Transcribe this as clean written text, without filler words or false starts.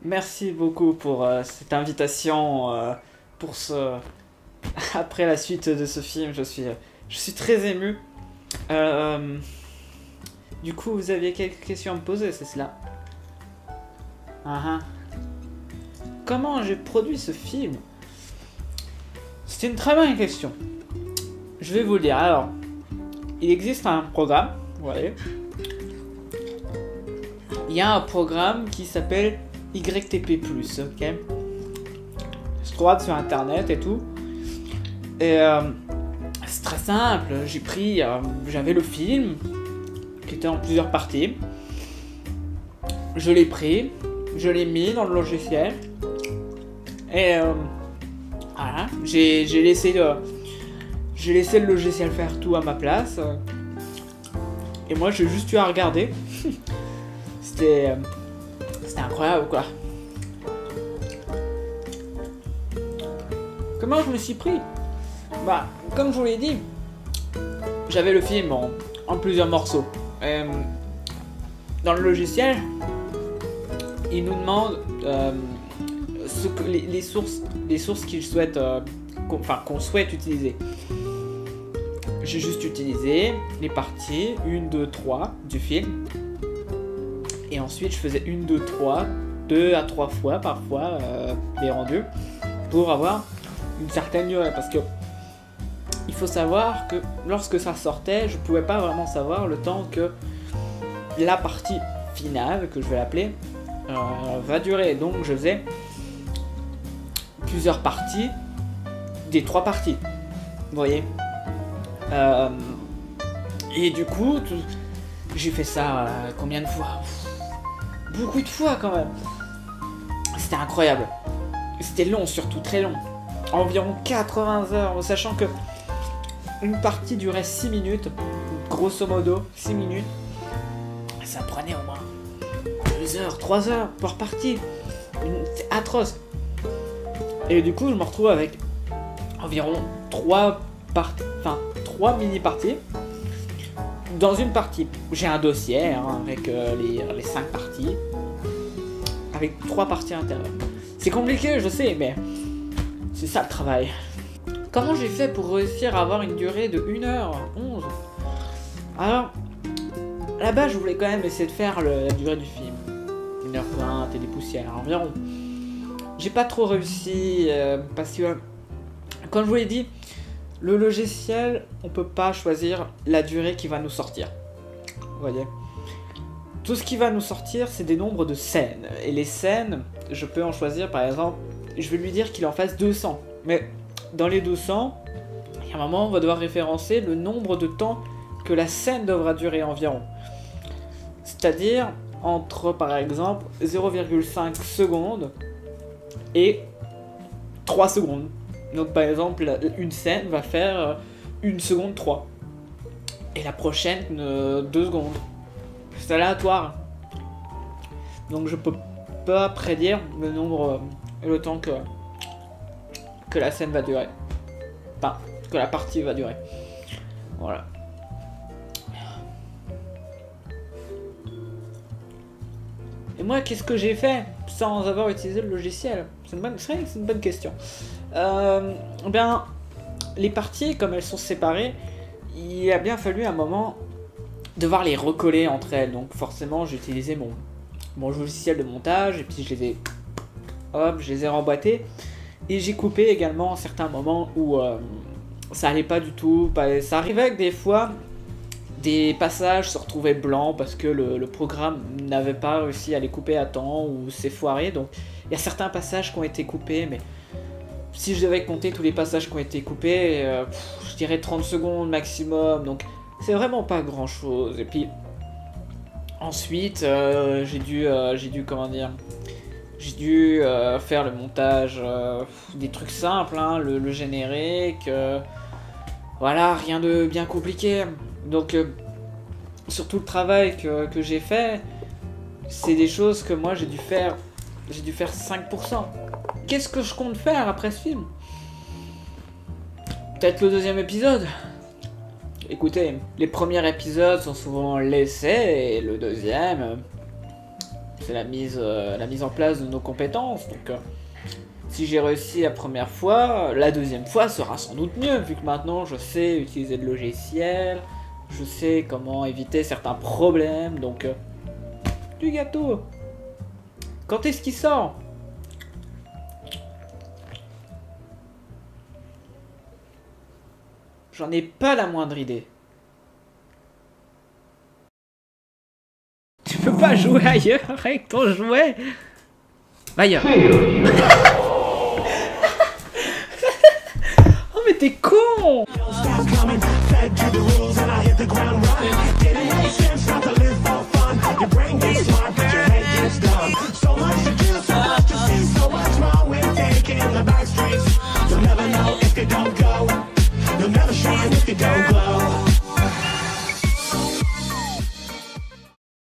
Merci beaucoup pour cette invitation, pour ce... Après la suite de ce film, je suis très ému. Euh, du coup, vous aviez quelques questions à me poser, c'est cela? Ah, ah. Comment j'ai produit ce film? C'est une très bonne question. Je vais vous le dire. Alors, il existe un programme, vous voyez. Il y a un programme qui s'appelle YTP+, ok? Se trouve sur internet et tout. Et c'est très simple. J'avais le film qui était en plusieurs parties. Je l'ai pris, je l'ai mis dans le logiciel. Et voilà, j'ai laissé le logiciel faire tout à ma place. Et moi, j'ai juste eu à regarder. C'était incroyable, quoi. Comment je me suis pris? Bah, comme je vous l'ai dit, j'avais le film en plusieurs morceaux. Dans le logiciel, il nous demande les sources qu'il souhaite, qu'on souhaite utiliser. J'ai juste utilisé les parties 1, 2, 3 du film. Et ensuite, je faisais 1, 2, 3, 2 à 3 fois parfois les rendus pour avoir une certaine durée. Parce que il faut savoir que lorsque ça sortait, je pouvais pas vraiment savoir le temps que la partie finale, que je vais l'appeler, va durer. Donc je faisais plusieurs parties des 3 parties. Vous voyez. Et du coup, j'ai fait ça combien de fois? Beaucoup de fois quand même. C'était incroyable. C'était long, surtout très long. Environ 80 heures, sachant que une partie durait 6 minutes, grosso modo, 6 minutes. Ça prenait au moins 2 heures, 3 heures par partie. C'est atroce. Et du coup, je me retrouve avec environ 3 mini-parties. Dans une partie, j'ai un dossier avec les 5 parties, avec 3 parties intérieures. C'est compliqué, je sais, mais c'est ça le travail. Comment j'ai fait pour réussir à avoir une durée de 1h11? Alors, là-bas, je voulais quand même essayer de faire la durée du film. 1h20 et des poussières environ. J'ai pas trop réussi parce que, comme je vous l'ai dit, le logiciel, on peut pas choisir la durée qui va nous sortir. Vous voyez? Tout ce qui va nous sortir, c'est des nombres de scènes. Et les scènes, je peux en choisir par exemple, je vais lui dire qu'il en fasse 200. Mais dans les 200, il y a un moment, on va devoir référencer le nombre de temps que la scène devra durer environ. C'est-à-dire entre par exemple 0,5 secondes et 3 secondes. Donc par exemple, une scène va faire 1 seconde 3. Et la prochaine 2 secondes. C'est aléatoire. Donc je peux pas prédire le nombre, le temps que la scène va durer. Enfin, que la partie va durer. Voilà. Et moi, qu'est-ce que j'ai fait sans avoir utilisé le logiciel? C'est une bonne question. Bien, les parties, comme elles sont séparées, il a bien fallu un moment devoir les recoller entre elles. Donc forcément, j'ai utilisé mon logiciel de montage et puis je les ai remboîtés. Et j'ai coupé également certains moments où ça allait pas du tout. Ça arrivait que des fois, des passages se retrouvaient blancs parce que le programme n'avait pas réussi à les couper à temps ou s'est foiré. Donc il y a certains passages qui ont été coupés, mais si je devais compter tous les passages qui ont été coupés, je dirais 30 secondes maximum. Donc c'est vraiment pas grand chose. Et puis ensuite, j'ai dû faire le montage, des trucs simples, hein, le générique, voilà, rien de bien compliqué. Donc, sur tout le travail que j'ai fait, c'est des choses que moi j'ai dû faire 5%. Qu'est-ce que je compte faire après ce film? Peut-être le 2e épisode. Écoutez, les premiers épisodes sont souvent laissés et le 2e, c'est la mise en place de nos compétences. Donc, si j'ai réussi la première fois, la deuxième fois sera sans doute mieux, vu que maintenant je sais utiliser le logiciel, je sais comment éviter certains problèmes, donc... du gâteau. Quand est-ce qu'il sort? J'en ai pas la moindre idée. Tu peux pas jouer ailleurs avec ton jouet? Va ailleurs. Oh mais t'es con!